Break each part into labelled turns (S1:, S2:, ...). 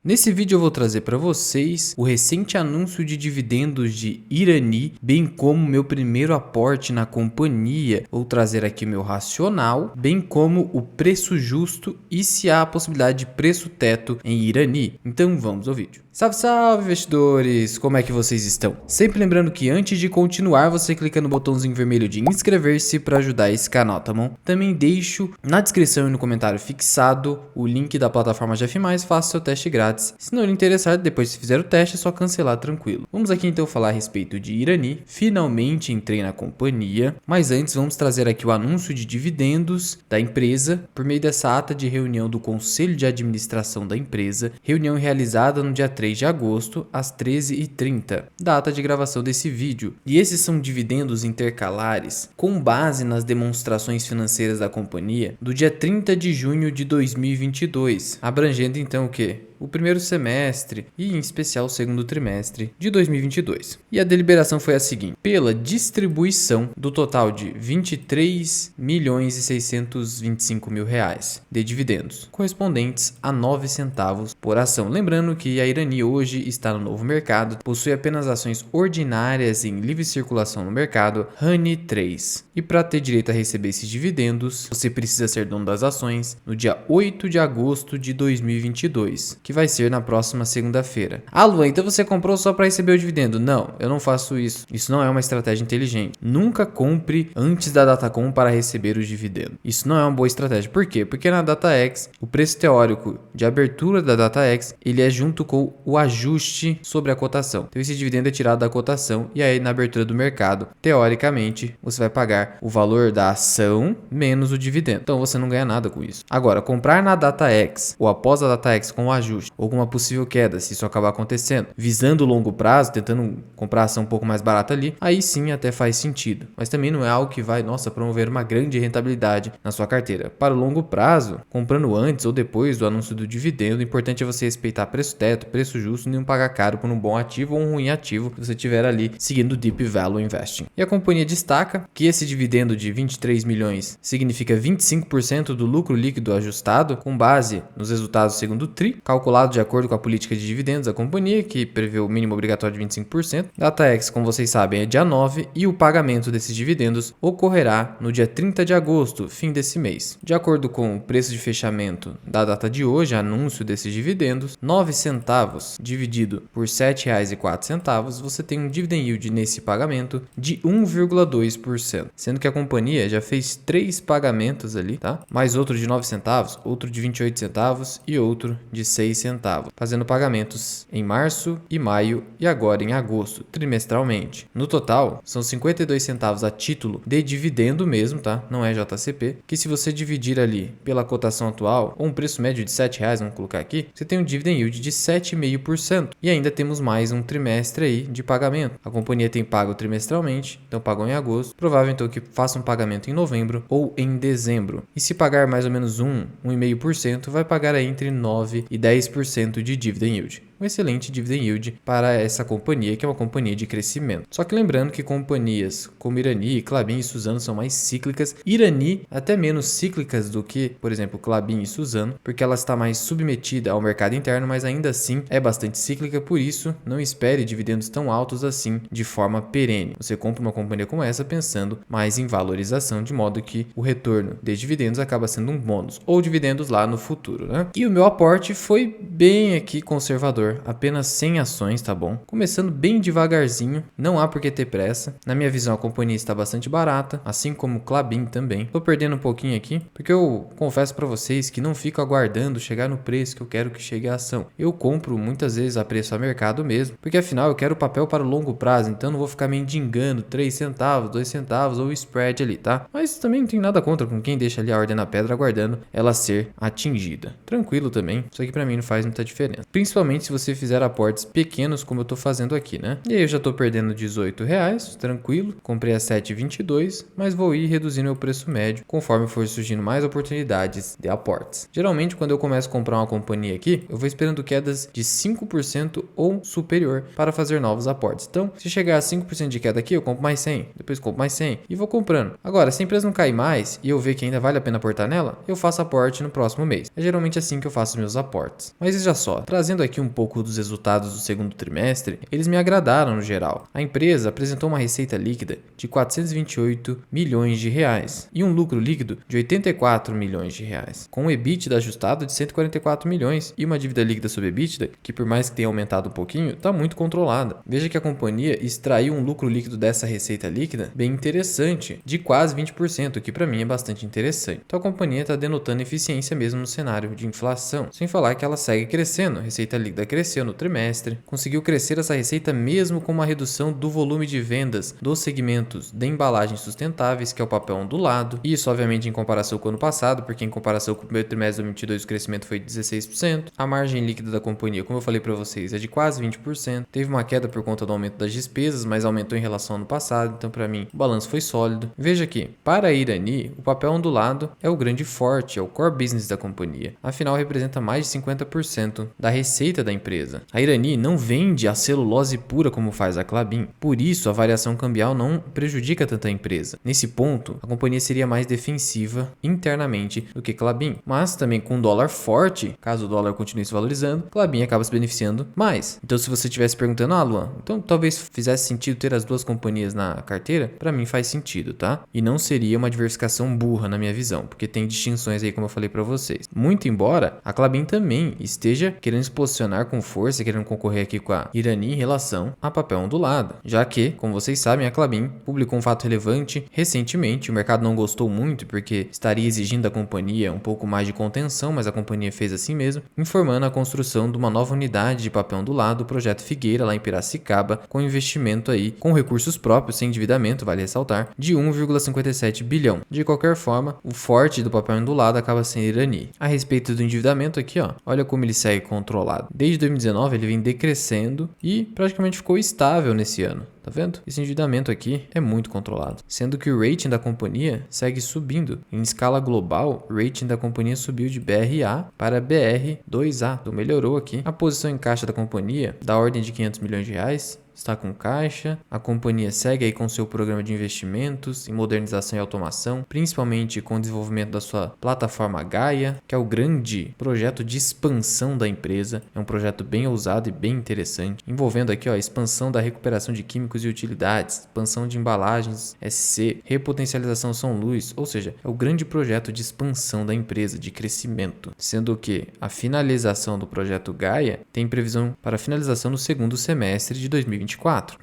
S1: Nesse vídeo eu vou trazer para vocês o recente anúncio de dividendos de Irani, bem como meu primeiro aporte na companhia. Vou trazer aqui meu racional, bem como o preço justo e se há a possibilidade de preço teto em Irani. Então vamos ao vídeo. Salve, salve investidores! Como é que vocês estão? Sempre lembrando que antes de continuar, você clica no botãozinho vermelho de inscrever-se para ajudar esse canal, tá bom? Também deixo na descrição e no comentário fixado o link da plataforma GF+, faça seu teste grátis. Se não lhe interessar, depois se fizer o teste é só cancelar tranquilo. Vamos aqui então falar a respeito de Irani. Finalmente entrei na companhia, mas antes vamos trazer aqui o anúncio de dividendos da empresa por meio dessa ata de reunião do Conselho de Administração da empresa, reunião realizada no dia 3 de agosto, às 13h30, data de gravação desse vídeo. E esses são dividendos intercalares com base nas demonstrações financeiras da companhia do dia 30 de junho de 2022, abrangendo então o quê? O primeiro semestre e em especial o segundo trimestre de 2022. E a deliberação foi a seguinte: pela distribuição do total de R$23.625.000 de dividendos, correspondentes a 9 centavos por ação. Lembrando que a Irani hoje está no novo mercado, possui apenas ações ordinárias em livre circulação no mercado RANI 3. E para ter direito a receber esses dividendos, você precisa ser dono das ações no dia 8 de agosto de 2022. Que vai ser na próxima segunda-feira. Ah, Luan, então você comprou só para receber o dividendo? Não, eu não faço isso. Isso não é uma estratégia inteligente. Nunca compre antes da Datacom para receber os dividendos. Isso não é uma boa estratégia. Por quê? Porque na DataX, o preço teórico de abertura da DataX, ele é junto com o ajuste sobre a cotação. Então esse dividendo é tirado da cotação e aí na abertura do mercado, teoricamente, você vai pagar o valor da ação menos o dividendo. Então você não ganha nada com isso. Agora, comprar na DataX ou após a DataX com o ajuste ou com uma possível queda, se isso acabar acontecendo, visando o longo prazo, tentando comprar ação um pouco mais barata ali, aí sim até faz sentido. Mas também não é algo que vai, promover uma grande rentabilidade na sua carteira. Para o longo prazo, comprando antes ou depois do anúncio do dividendo, o importante é você respeitar preço teto, preço justo e não pagar caro por um bom ativo ou um ruim ativo que você tiver ali seguindo o Deep Value Investing. E a companhia destaca que esse dividendo de 23 milhões significa 25% do lucro líquido ajustado com base nos resultados segundo o TRI, calculado de acordo com a política de dividendos da companhia, que prevê o mínimo obrigatório de 25%. DataX, como vocês sabem, é dia 9 e o pagamento desses dividendos ocorrerá no dia 30 de agosto, fim desse mês. De acordo com o preço de fechamento da data de hoje, anúncio desses dividendos, 9 centavos dividido por R$ 7,04, você tem um dividend yield nesse pagamento de 1,2%, sendo que a companhia já fez 3 pagamentos ali, tá? Mais outro de 9 centavos, outro de 28 centavos e outro de 6 centavos, fazendo pagamentos em março e maio e agora em agosto, trimestralmente. No total, são 52 centavos a título de dividendo mesmo, tá? Não é JCP, que se você dividir ali pela cotação atual, ou um preço médio de R$ 7,00, vamos colocar aqui, você tem um dividend yield de 7,5%. E ainda temos mais um trimestre aí de pagamento. A companhia tem pago trimestralmente, então pagou em agosto. Provável então que faça um pagamento em novembro ou em dezembro. E se pagar mais ou menos 1,5%, vai pagar aí entre 9 e 10% de dividend yield. Um excelente dividend yield para essa companhia, que é uma companhia de crescimento. Só que lembrando que companhias como Irani, Klabin e Suzano são mais cíclicas. Irani até menos cíclicas do que, por exemplo, Klabin e Suzano, porque ela está mais submetida ao mercado interno, mas ainda assim é bastante cíclica, por isso não espere dividendos tão altos assim de forma perene. Você compra uma companhia como essa pensando mais em valorização, de modo que o retorno de dividendos acaba sendo um bônus, ou dividendos lá no futuro, né? E o meu aporte foi bem aqui conservador. Apenas 100 ações, tá bom? Começando bem devagarzinho, não há por que ter pressa. Na minha visão, a companhia está bastante barata, assim como o Klabin também. Tô perdendo um pouquinho aqui, porque eu confesso para vocês que não fico aguardando chegar no preço que eu quero que chegue a ação. Eu compro muitas vezes a preço a mercado mesmo, porque afinal eu quero papel para o longo prazo, então não vou ficar mendigando 3 centavos, 2 centavos ou spread ali, tá? Mas também não tem nada contra com quem deixa ali a ordem na pedra aguardando ela ser atingida. Tranquilo também, isso aqui para mim não faz muita diferença. Principalmente se você fizer aportes pequenos como eu tô fazendo aqui, né? E aí eu já tô perdendo R$18, tranquilo, comprei a 7,22, mas vou ir reduzindo meu preço médio conforme for surgindo mais oportunidades de aportes. Geralmente quando eu começo a comprar uma companhia aqui, eu vou esperando quedas de 5% ou superior para fazer novos aportes. Então, se chegar a 5% de queda aqui, eu compro mais 100, depois compro mais 100 e vou comprando. Agora, se a empresa não cair mais e eu ver que ainda vale a pena aportar nela, eu faço aporte no próximo mês. É geralmente assim que eu faço meus aportes. Mas veja só, trazendo aqui um pouco dos resultados do segundo trimestre, eles me agradaram no geral. A empresa apresentou uma receita líquida de 428 milhões de reais e um lucro líquido de 84 milhões de reais, com um EBITDA ajustado de 144 milhões e uma dívida líquida sobre EBITDA que, por mais que tenha aumentado um pouquinho, está muito controlada. Veja que a companhia extraiu um lucro líquido dessa receita líquida bem interessante, de quase 20%, que para mim é bastante interessante. Então a companhia está denotando eficiência mesmo no cenário de inflação, sem falar que ela segue crescendo. A receita líquida cresceu no trimestre, conseguiu crescer essa receita mesmo com uma redução do volume de vendas dos segmentos de embalagens sustentáveis, que é o papel ondulado. Isso obviamente em comparação com o ano passado, porque em comparação com o primeiro trimestre de 2022 o crescimento foi de 16%. A margem líquida da companhia, como eu falei para vocês, é de quase 20%. Teve uma queda por conta do aumento das despesas, mas aumentou em relação ao ano passado, então para mim o balanço foi sólido. Veja aqui, para a Irani, o papel ondulado é o grande forte, é o core business da companhia. Afinal, representa mais de 50% da receita da empresa. A Irani não vende a celulose pura como faz a Klabin, por isso a variação cambial não prejudica tanto a empresa. Nesse ponto, a companhia seria mais defensiva internamente do que Klabin, mas também com um dólar forte, caso o dólar continue se valorizando, Klabin acaba se beneficiando mais. Então, se você estivesse perguntando, Luan, então talvez fizesse sentido ter as duas companhias na carteira, para mim faz sentido, tá? E não seria uma diversificação burra na minha visão, porque tem distinções aí, como eu falei para vocês. Muito embora a Klabin também esteja querendo se posicionar com força, querendo concorrer aqui com a Irani em relação a papel ondulado, já que, como vocês sabem, a Klabin publicou um fato relevante recentemente. O mercado não gostou muito porque estaria exigindo da companhia um pouco mais de contenção, mas a companhia fez assim mesmo, informando a construção de uma nova unidade de papel ondulado, o projeto Figueira, lá em Piracicaba, com investimento aí com recursos próprios, sem endividamento, vale ressaltar, de 1,57 bilhão. De qualquer forma, o forte do papel ondulado acaba sendo Irani. A respeito do endividamento aqui, olha como ele segue controlado. Desde 2019 ele vem decrescendo e praticamente ficou estável nesse ano. Tá vendo? Esse endividamento aqui é muito controlado. Sendo que o rating da companhia segue subindo. Em escala global, o rating da companhia subiu de BRA para BR2A. Então melhorou aqui. A posição em caixa da companhia, da ordem de 500 milhões de reais. Está com caixa, a companhia segue aí com seu programa de investimentos em modernização e automação, principalmente com o desenvolvimento da sua plataforma Gaia, que é o grande projeto de expansão da empresa. É um projeto bem ousado e bem interessante, envolvendo aqui a expansão da recuperação de químicos e utilidades, expansão de embalagens SC, repotencialização São Luís, ou seja, é o grande projeto de expansão da empresa, de crescimento, sendo que a finalização do projeto Gaia tem previsão para finalização no segundo semestre de 2024.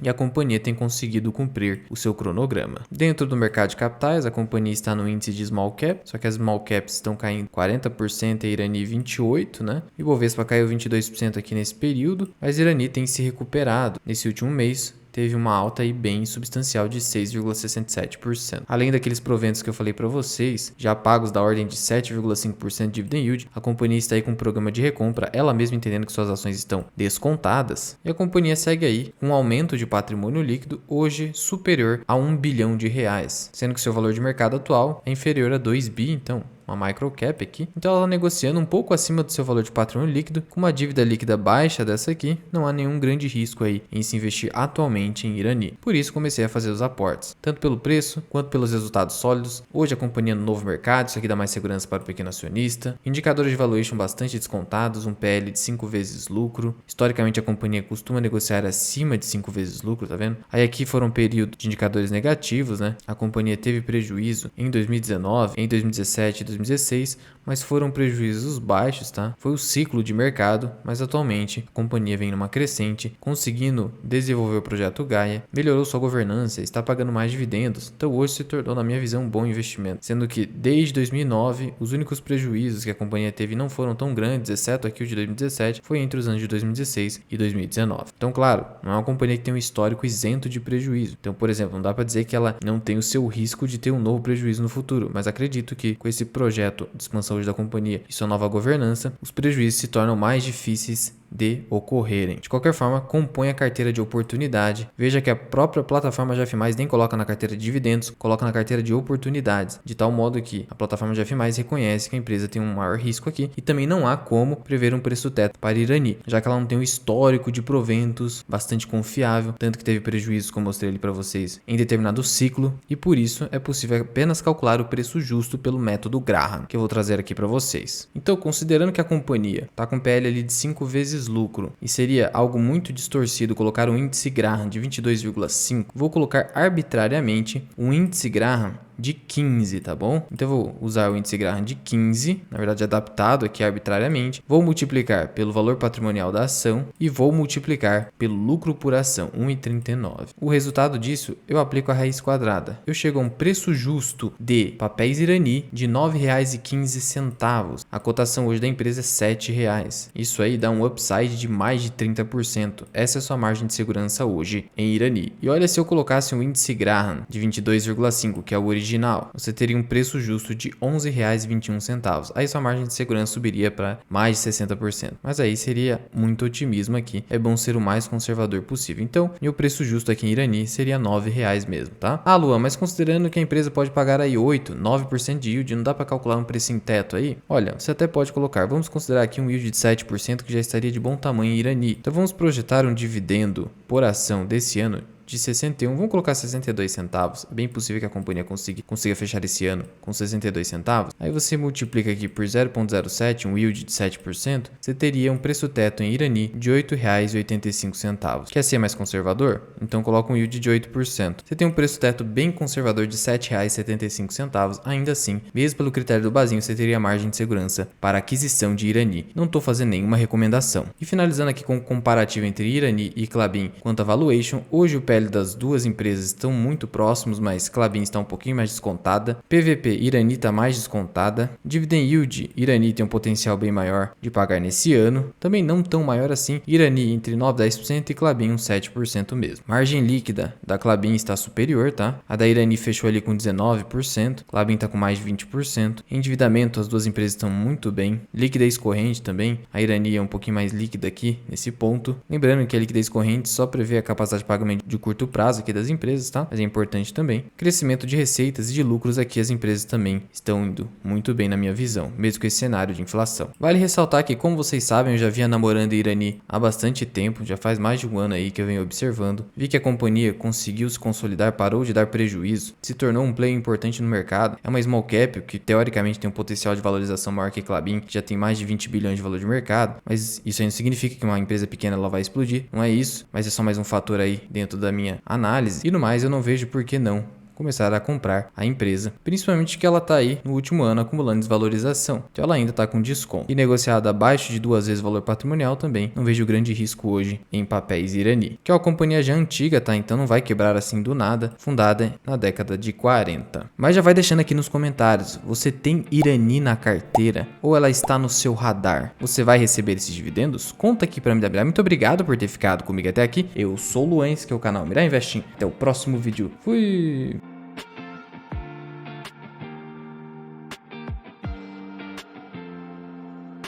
S1: E a companhia tem conseguido cumprir o seu cronograma. Dentro do mercado de capitais, a companhia está no índice de small cap, só que as small caps estão caindo 40% e a Irani 28%, né? E o Bovespa caiu 22% aqui nesse período, mas a Irani tem se recuperado nesse último mês. Teve uma alta aí bem substancial de 6,67%. Além daqueles proventos que eu falei para vocês, já pagos da ordem de 7,5% de dividend yield, a companhia está aí com um programa de recompra, ela mesma entendendo que suas ações estão descontadas, e a companhia segue aí com um aumento de patrimônio líquido hoje superior a 1 bilhão de reais, sendo que seu valor de mercado atual é inferior a 2 bi, então uma microcap aqui. Então ela negociando um pouco acima do seu valor de patrimônio líquido, com uma dívida líquida baixa dessa aqui, não há nenhum grande risco aí em se investir atualmente em Irani. Por isso comecei a fazer os aportes, tanto pelo preço quanto pelos resultados sólidos. Hoje a companhia no novo mercado, isso aqui dá mais segurança para o pequeno acionista. Indicadores de valuation bastante descontados, um PL de 5 vezes lucro. Historicamente a companhia costuma negociar acima de 5 vezes lucro, tá vendo? Aí aqui foram um período de indicadores negativos, né? A companhia teve prejuízo em 2019, em 2017 e 2016, mas foram prejuízos baixos, tá? Foi o ciclo de mercado, mas atualmente a companhia vem numa crescente, conseguindo desenvolver o projeto Gaia, melhorou sua governança, está pagando mais dividendos, então hoje se tornou, na minha visão, um bom investimento. Sendo que desde 2009, os únicos prejuízos que a companhia teve não foram tão grandes, exceto aqui o de 2017, foi entre os anos de 2016 e 2019. Então, claro, não é uma companhia que tem um histórico isento de prejuízo. Então, por exemplo, não dá para dizer que ela não tem o seu risco de ter um novo prejuízo no futuro, mas acredito que com esse projeto de expansão hoje da companhia e sua nova governança, os prejuízos se tornam mais difíceis de ocorrerem. De qualquer forma, compõe a carteira de oportunidade. Veja que a própria plataforma GF+, nem coloca na carteira de dividendos, coloca na carteira de oportunidades, de tal modo que a plataforma GF+, reconhece que a empresa tem um maior risco aqui e também não há como prever um preço teto para Irani, já que ela não tem um histórico de proventos bastante confiável, tanto que teve prejuízos, como mostrei ali para vocês, em determinado ciclo, e por isso é possível apenas calcular o preço justo pelo método Graham, que eu vou trazer aqui para vocês. Então, considerando que a companhia está com PL ali de 5 vezes lucro e seria algo muito distorcido colocar um índice Graham de 22,5, vou colocar arbitrariamente um índice Graham de 15, tá bom? Então eu vou usar o índice Graham de 15, na verdade adaptado aqui arbitrariamente, vou multiplicar pelo valor patrimonial da ação e vou multiplicar pelo lucro por ação, 1,39. O resultado disso, eu aplico a raiz quadrada. Eu chego a um preço justo de papéis Irani de R$ 9,15. A cotação hoje da empresa é R$ 7,00. Isso aí dá um upside de mais de 30%. Essa é a sua margem de segurança hoje em Irani. E olha, se eu colocasse um índice Graham de 22,5, que é o original, você teria um preço justo de R$ 11,21. Aí sua margem de segurança subiria para mais de 60%. Mas aí seria muito otimismo aqui. É bom ser o mais conservador possível. Então, meu preço justo aqui em Irani seria R$ 9,00 mesmo, tá? Ah, Luan, mas considerando que a empresa pode pagar aí 8, 9% de yield, não dá para calcular um preço em teto aí? Olha, você até pode colocar. Vamos considerar aqui um yield de 7% que já estaria de bom tamanho em Irani. Então vamos projetar um dividendo por ação desse ano de 61, vamos colocar 62 centavos. É bem possível que a companhia consiga fechar esse ano com 62 centavos. Aí você multiplica aqui por 0,07, um yield de 7%, você teria um preço teto em Irani de R$ 8,85. Quer ser mais conservador? Então coloca um yield de 8%. Você tem um preço teto bem conservador de R$ 7,75. Ainda assim, mesmo pelo critério do Basinho, você teria margem de segurança para aquisição de Irani. Não estou fazendo nenhuma recomendação. E finalizando aqui com o comparativo entre Irani e Klabin quanto a valuation, hoje o PL das duas empresas estão muito próximos, mas Klabin está um pouquinho mais descontada. PVP, Irani está mais descontada. Dividend Yield, Irani tem um potencial bem maior de pagar nesse ano. Também não tão maior assim. Irani entre 9% e 10% e Klabin uns 7% mesmo. Margem líquida da Klabin está superior, tá? A da Irani fechou ali com 19%. Klabin está com mais de 20%. Endividamento, as duas empresas estão muito bem. Liquidez corrente também. A Irani é um pouquinho mais líquida aqui nesse ponto. Lembrando que a liquidez corrente só prevê a capacidade de pagamento de curto prazo aqui das empresas, tá? Mas é importante também. Crescimento de receitas e de lucros aqui, as empresas também estão indo muito bem na minha visão, mesmo com esse cenário de inflação. Vale ressaltar que, como vocês sabem, eu já vinha namorando a Irani há bastante tempo, já faz mais de um ano aí que eu venho observando. Vi que a companhia conseguiu se consolidar, parou de dar prejuízo, se tornou um player importante no mercado. É uma small cap que teoricamente tem um potencial de valorização maior que a Klabin, que já tem mais de 20 bilhões de valor de mercado, mas isso aí não significa que uma empresa pequena ela vai explodir, não é isso, mas é só mais um fator aí dentro da minha análise. E no mais, eu não vejo por que não começar a comprar a empresa, principalmente que ela está aí no último ano acumulando desvalorização, então ela ainda está com desconto e negociada abaixo de 2 vezes o valor patrimonial também. Não vejo grande risco hoje em papéis Irani, que é uma companhia já antiga, tá? Então não vai quebrar assim do nada, fundada na década de 40. Mas já vai deixando aqui nos comentários, você tem Irani na carteira ou ela está no seu radar? Você vai receber esses dividendos? Conta aqui para mim. Muito obrigado por ter ficado comigo até aqui. Eu sou o Luan, que é o canal Mirar Investing. Até o próximo vídeo. Fui!